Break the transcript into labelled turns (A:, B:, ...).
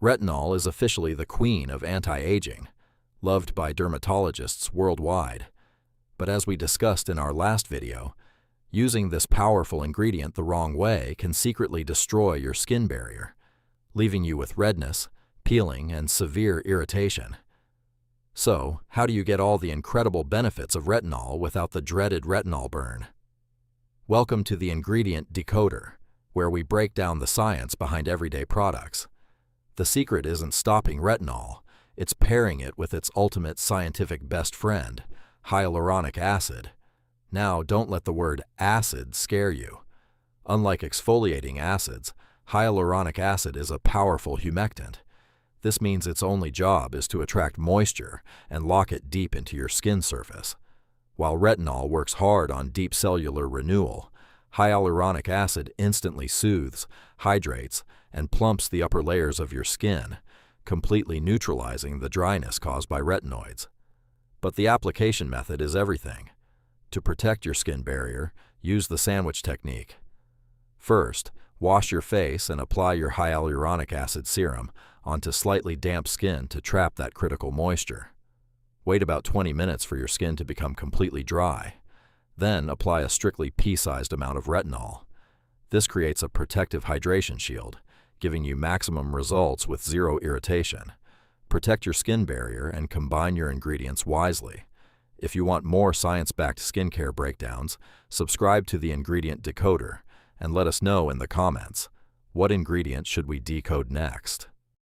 A: Retinol is officially the queen of anti-aging, loved by dermatologists worldwide. But as we discussed in our last video, using this powerful ingredient the wrong way can secretly destroy your skin barrier, leaving you with redness, peeling, and severe irritation. So, how do you get all the incredible benefits of retinol without the dreaded retinol burn? Welcome to the Ingredient Decoder, where we break down the science behind everyday products. The secret isn't stopping retinol, it's pairing it with its ultimate scientific best friend, hyaluronic acid. Now, don't let the word acid scare you. Unlike exfoliating acids, hyaluronic acid is a powerful humectant. This means its only job is to attract moisture and lock it deep into your skin surface. While retinol works hard on deep cellular renewal, hyaluronic acid instantly soothes, hydrates, and plumps the upper layers of your skin, completely neutralizing the dryness caused by retinoids. But the application method is everything. To protect your skin barrier, use the sandwich technique. First, wash your face and apply your hyaluronic acid serum onto slightly damp skin to trap that critical moisture. Wait about 20 minutes for your skin to become completely dry. Then apply a strictly pea-sized amount of retinol. This creates a protective hydration shield, giving you maximum results with zero irritation. Protect your skin barrier and combine your ingredients wisely. If you want more science-backed skincare breakdowns, subscribe to the Ingredient Decoder and let us know in the comments, what ingredient should we decode next?